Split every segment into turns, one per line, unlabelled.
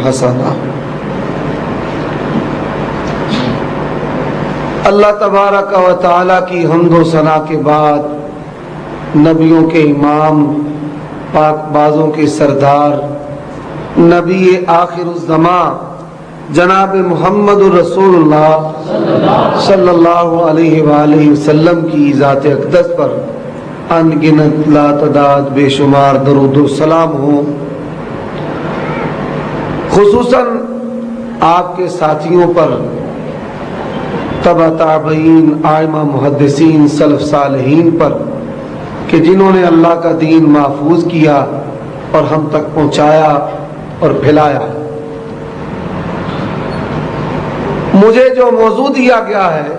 حسنہ۔ اللہ تبارک و تعالی کی حمد و ثنا کے بعد نبیوں کے امام، پاک بازوں کے سردار، نبی آخر الزمان جناب محمد الرسول اللہ صلی اللہ علیہ وآلہ وسلم کی ذات اقدس پر ان گنت لا تعداد بے شمار درود و سلام ہو۔ خصوصاً آپ کے ساتھیوں پر، تبع تابعین، ائمہ محدثین، سلف صالحین پر، کہ جنہوں نے اللہ کا دین محفوظ کیا اور ہم تک پہنچایا اور پھیلایا۔ مجھے جو موضوع دیا گیا ہے،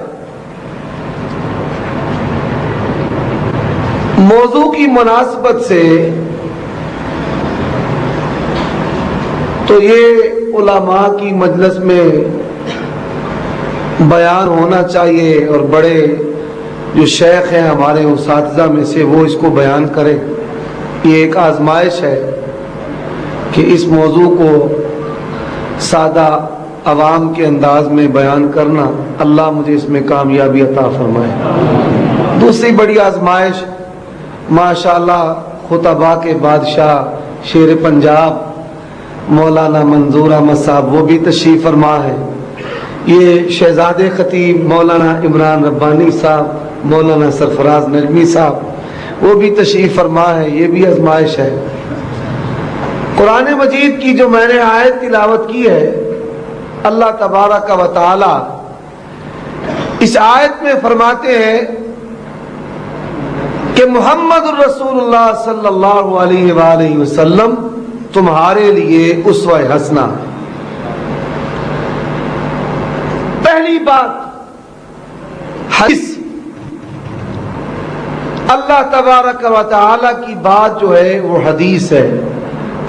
موضوع کی مناسبت سے تو یہ علماء کی مجلس میں بیان ہونا چاہیے، اور بڑے جو شیخ ہیں ہمارے اساتذہ میں سے وہ اس کو بیان کریں۔ یہ ایک آزمائش ہے کہ اس موضوع کو سادہ عوام کے انداز میں بیان کرنا، اللہ مجھے اس میں کامیابی عطا فرمائے۔ دوسری بڑی آزمائش، ماشاءاللہ خطباء کے بادشاہ شیر پنجاب مولانا منظور احمد صاحب وہ بھی تشریف فرما ہے، یہ شہزادے خطیب مولانا عمران ربانی صاحب، مولانا سرفراز نجمی صاحب وہ بھی تشریف فرما ہے۔ یہ بھی آزمائش ہے۔ قرآن مجید کی جو میں نے آیت تلاوت کی ہے، اللہ تبارک و تعالی اس آیت میں فرماتے ہیں کہ محمد الرسول اللہ صلی اللہ علیہ وآلہ وسلم تمہارے لیے اسوہ حسنہ۔ پہلی بات حدیث، اللہ تبارک و تعالی کی بات جو ہے وہ حدیث ہے۔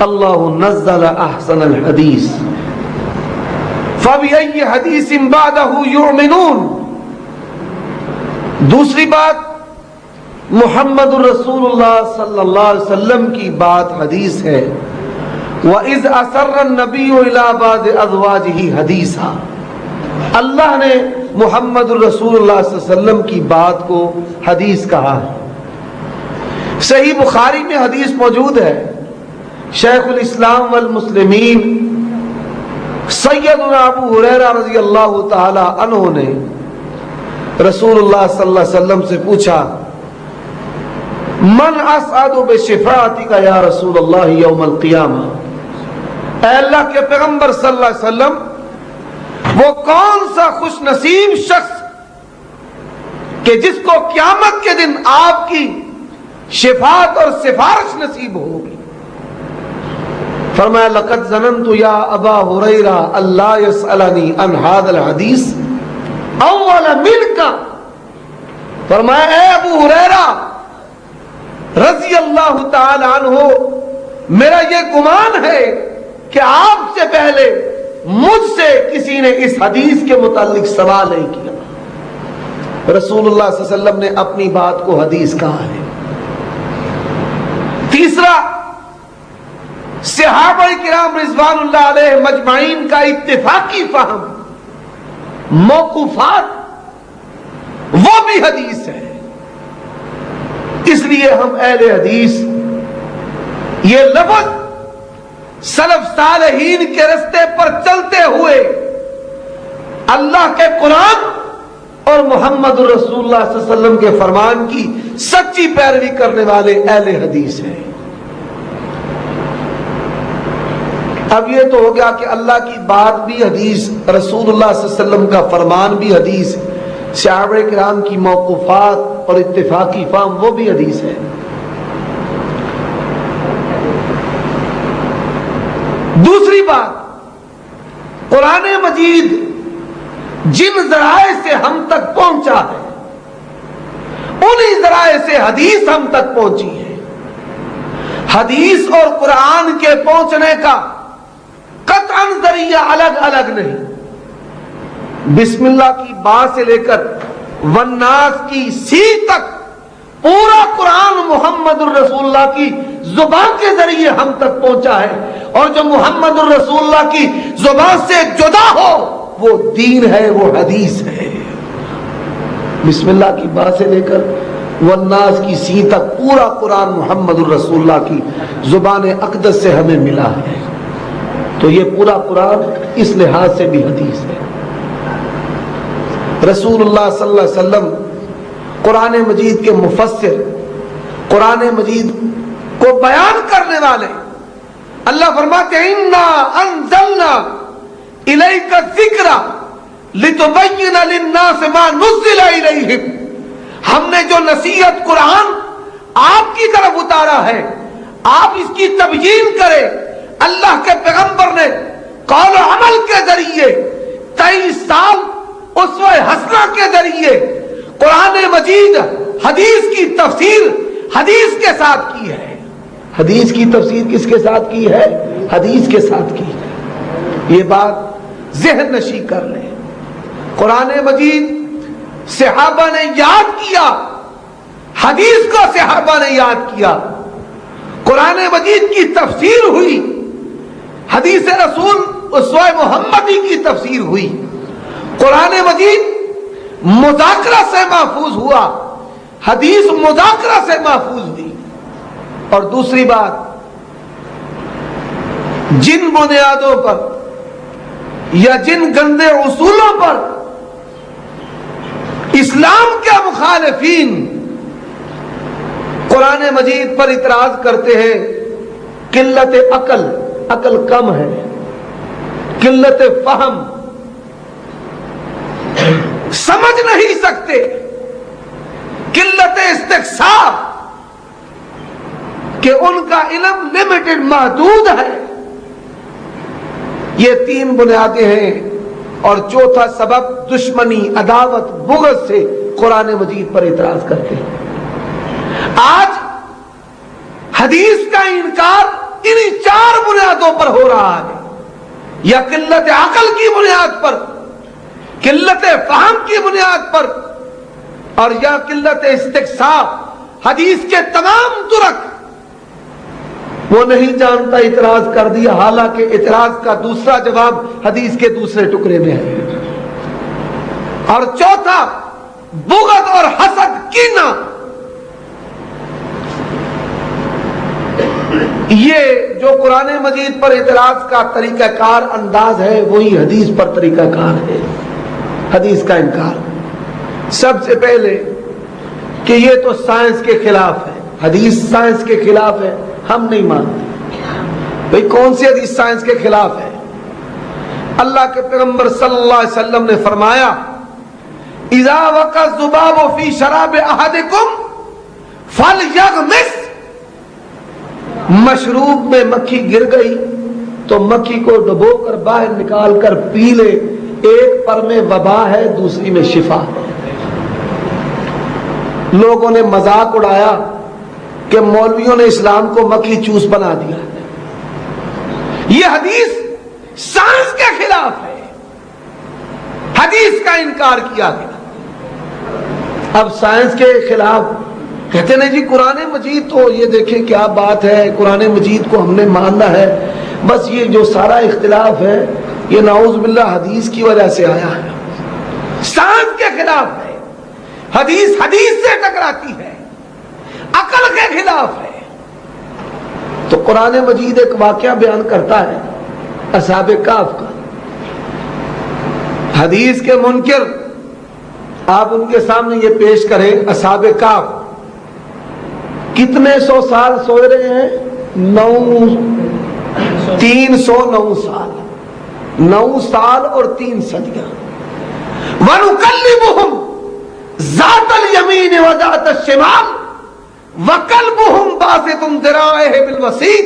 اللہ نزل احسن الحدیث فَبِأَيِّ حَدِيثٍ بَعْدَهُ يُؤْمِنُونَ۔ دوسری بات محمد الرسول اللہ صلی اللہ علیہ وسلم کی بات حدیث ہے۔ وَإِذْ أَسَرَّ النَّبِيُّ إِلَىٰ بَعْضِ أَزْوَاجِهِ حَدِيثًا، اللہ نے محمد الرسول اللہ صلی اللہ علیہ وسلم کی بات کو حدیث کہا ہے۔ صحیح بخاری میں حدیث موجود ہے، شیخ الاسلام والمسلمین سیدنا ابو ہریرہ رضی اللہ تعالی عنہ نے رسول اللہ صلی اللہ علیہ وسلم سے پوچھا، من اسعد بشفاعتک یا رسول اللہ یوم القیامہ، اے اللہ کے پیغمبر صلی اللہ علیہ وسلم، وہ کون سا خوش نصیب شخص کہ جس کو قیامت کے دن آپ کی شفاعت اور سفارش نصیب ہوگی؟ فرمایا لقد ظننت یا ابا ہریرہ اللہ یسألنی عن ھذا الحدیث اول منک، فرمایا اے ابو ہریرہ رضی اللہ تعالی عنہ، میرا یہ گمان ہے کہ آپ سے پہلے مجھ سے کسی نے اس حدیث کے متعلق سوال نہیں کیا۔ رسول اللہ صلی اللہ علیہ وسلم نے اپنی بات کو حدیث کہا ہے۔ تیسرا، صحابہ کرام رضوان اللہ علیہ مجمعین کا اتفاقی فہم، موقوفات وہ بھی حدیث ہے۔ اس لیے ہم اہل حدیث یہ لفظ سلف صالحین کے رستے پر چلتے ہوئے اللہ کے قرآن اور محمد الرسول اللہ صلی اللہ علیہ وسلم کے فرمان کی سچی پیروی کرنے والے اہل حدیث ہیں۔ اب یہ تو ہو گیا کہ اللہ کی بات بھی حدیث، رسول اللہ صلی اللہ علیہ وسلم کا فرمان بھی حدیث، صحابہ کرام کی موقوفات اور اتفاقی فہم وہ بھی حدیث ہے۔ دوسری بات، قرآن مجید جن ذرائع سے ہم تک پہنچا ہے انہی ذرائع سے حدیث ہم تک پہنچی ہے۔ حدیث اور قرآن کے پہنچنے کا قطعاً ذریعہ الگ الگ نہیں۔ بسم اللہ کی با سے لے کر والناس کی سی تک پورا قرآن محمد الرسول اللہ کی زبان کے ذریعے ہم تک پہنچا ہے، اور جو محمد الرسول اللہ کی زبان سے جدا ہو وہ دین ہے، وہ حدیث ہے۔ بسم اللہ کی بات سے لے کر والناس کی سی تک پورا قرآن محمد الرسول اللہ کی زبان اقدس سے ہمیں ملا ہے، تو یہ پورا قرآن اس لحاظ سے بھی حدیث ہے۔ رسول اللہ صلی اللہ علیہ وسلم قرآن مجید کے مفسر، قرآن مجید کو بیان کرنے والے۔ اللہ فرماتے ہیں انا انزلنا الیک الذکر لتبین للناس ما نزل الیہم، ہم نے جو نصیحت قرآن آپ کی طرف اتارا ہے آپ اس کی تبیین کرے۔ اللہ کے پیغمبر نے قول و عمل کے ذریعے 23 سال اسوہ حسنہ کے ذریعے قرآن مجید حدیث کی تفسیر حدیث کے ساتھ کی ہے۔ حدیث کی تفسیر کس کے ساتھ کی ہے؟ حدیث کے ساتھ کی ہے۔ یہ بات ذہن نشی کر لیں۔ قرآن مجید صحابہ نے یاد کیا، حدیث کو صحابہ نے یاد کیا، قرآن مجید کی تفسیر ہوئی، حدیث رسول اسوہ محمدی کی تفسیر ہوئی، قرآن مجید مذاکرہ سے محفوظ ہوا، حدیث مذاکرہ سے محفوظ ہوئی۔ اور دوسری بات، جن بنیادوں پر یا جن گندے اصولوں پر اسلام کے مخالفین قرآن مجید پر اعتراض کرتے ہیں، قلت عقل، عقل کم ہے، قلت فہم، سمجھ نہیں سکتے، قلت استقصاء کہ ان کا علم لمیٹڈ محدود ہے، یہ 3 بنیادیں ہیں۔ اور چوتھا سبب دشمنی، عداوت، بغض سے قرآن مجید پر اعتراض کرتے ہیں۔ آج حدیث کا انکار انہی 4 بنیادوں پر ہو رہا ہے، یا قلت عقل کی بنیاد پر، قلت فہم کی بنیاد پر، اور یا قلت استقصاء، حدیث کے تمام ترک وہ نہیں جانتا، اعتراض کر دیا، حالانکہ اعتراض کا دوسرا جواب حدیث کے دوسرے ٹکڑے میں ہے۔ اور چوتھا بغض اور حسد، کینہ، یہ جو قرآن مجید پر اعتراض کا طریقہ کار انداز ہے وہی حدیث پر طریقہ کار ہے۔ حدیث کا انکار سب سے پہلے کہ یہ تو سائنس کے خلاف ہے، حدیث سائنس کے خلاف ہے، ہم نہیں مانتے۔ بھئی کون سی حدیث سائنس کے خلاف ہے؟ اللہ کے پیغمبر صلی اللہ علیہ وسلم نے فرمایا اذا وقع الذباب فی شراب احدکم فلیغمس، مشروب میں مکھی گر گئی تو مکھی کو ڈبو کر باہر نکال کر پی لے، ایک پر میں وبا ہے دوسری میں شفا ہے۔ لوگوں نے مذاق اڑایا کہ مولویوں نے اسلام کو مکھی چوس بنا دیا، یہ حدیث سائنس کے خلاف ہے، حدیث کا انکار کیا گیا۔ اب سائنس کے خلاف کہتے نہیں جی قرآن مجید تو یہ دیکھیں کیا بات ہے، قرآن مجید کو ہم نے ماننا ہے، بس یہ جو سارا اختلاف ہے یہ نعوذ باللہ حدیث کی وجہ سے آیا ہے، سائنس کے خلاف ہے، حدیث حدیث سے ٹکراتی ہے، عقل کے خلاف ہے۔ تو قرآن مجید ایک واقعہ بیان کرتا ہے اصحاب کہف کا۔ حدیث کے منکر آپ ان کے سامنے یہ پیش کریں، اصحاب کہف کتنے 100 سال سوئے رہے ہیں؟ 309 سال، 9 سال اور 3 صدیاں۔ وَنُكَلِّمُهُمْ ذَاتَ الْيَمِينِ وَذَاتَ الشِّمَالِ وَقَلْبُهُمْ بَاسِطٌ ذِرَاعِهِ بِالْوَسِيطِ۔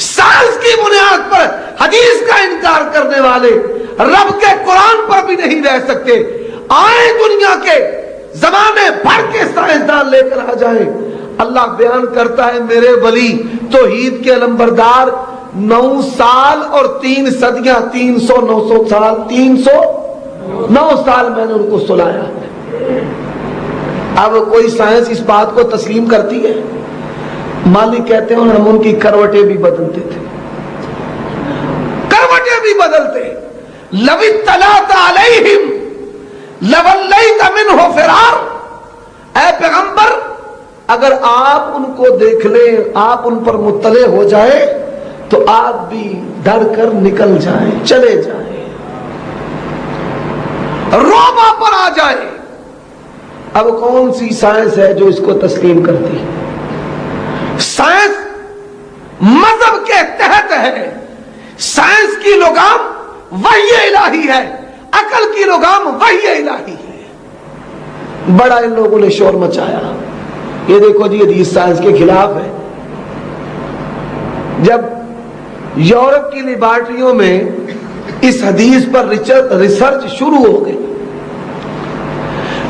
سائنس کی بنیاد پر حدیث کا انکار کرنے والے رب کے قرآن پر بھی نہیں رہ سکتے، آئیں دنیا کے زمانے بھر کے سائنسدان لے کر آ جائیں۔ اللہ بیان کرتا ہے میرے ولی توحید کے علمبردار 9 سال اور 3 صدیاں، 300 سال، 309 سال میں نے ان کو سلایا۔ اب کوئی سائنس اس بات کو تسلیم کرتی ہے؟ مالک کہتے ہیں ہم ان کی کروٹیں بھی بدلتے تھے، بدلتے. لو اطلعت علیہم لولیت منہ فرار. اے پیغمبر اگر آپ ان کو دیکھ لیں, آپ ان پر مطلع ہو جائے تو آپ بھی ڈر کر نکل جائیں, چلے جائیں, روبا پر آ جائے. اب کون سی سائنس ہے جو اس کو تسلیم کرتی؟ سائنس مذہب کے تحت ہے. سائنس کی لگام وحی الہی ہے, عقل کی لگام وحی الہی ہے. بڑا ان لوگوں نے شور مچایا, یہ دیکھو جی حدیث سائنس کے خلاف ہے. جب یورپ کی لیبارٹریوں میں اس حدیث پر ریسرچ شروع ہو گئی,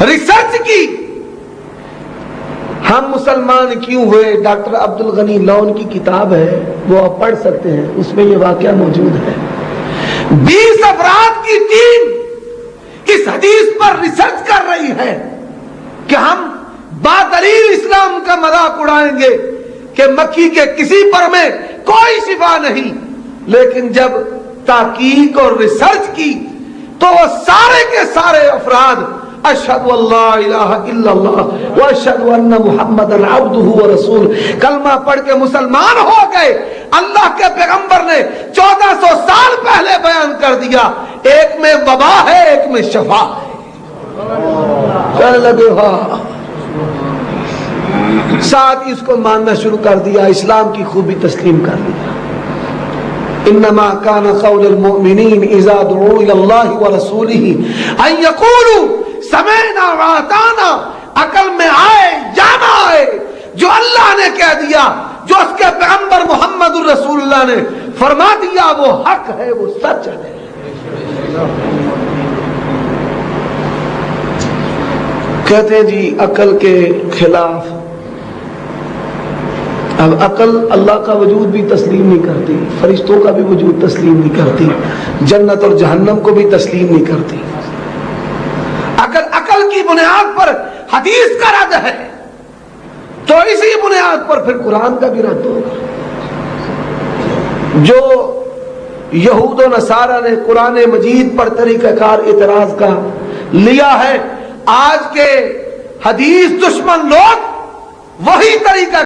ریسرچ کی, ہم مسلمان کیوں ہوئے, ڈاکٹر عبد الغنی لون کی کتاب ہے, وہ آپ پڑھ سکتے ہیں, اس میں یہ واقعہ موجود ہے. 20 افراد کی ٹیم اس حدیث پر ریسرچ کر رہی ہے کہ ہم بادلیل اسلام کا مذاق اڑائیں گے کہ مکھی کے کسی پر میں کوئی شفا نہیں. لیکن جب تحقیق اور ریسرچ کی تو وہ سارے کے سارے افراد اشہد اللہ الہ الا اللہ واشہد ان محمد عبدہ ورسولہ کلمہ پڑھ کے مسلمان ہو گئے. اللہ کے پیغمبر نے 1400 سال پہلے بیان کر دیا, ایک میں وبا ہے ایک میں شفا ہے. کہنے لگے ہاں, ساتھ اس کو ماننا شروع کر دیا, اسلام کی خوبی تسلیم کر لیا. انما كان قول المؤمنین اذا دعوا الى اللہ ورسولہ ان یقولوا سمعنا واطعنا. عقل میں آئے یا نہ آئے, جو اللہ نے کہہ دیا, جو اس کے پیغمبر محمد الرسول اللہ نے فرما دیا, وہ حق ہے, وہ سچ ہے. کہتے ہیں جی عقل کے خلاف. اب عقل اللہ کا وجود بھی تسلیم نہیں کرتی, فرشتوں کا بھی وجود تسلیم نہیں کرتی, جنت اور جہنم کو بھی تسلیم نہیں کرتی. اگر عقل کی بنیاد پر حدیث کا رد ہے تو اسی بنیاد پر پھر قرآن کا بھی رد ہوگا. جو یہود و نصارہ نے قرآن مجید پر طریقہ کار اعتراض کا لیا ہے, آج کے حدیث دشمن لوگ وہی طریقہ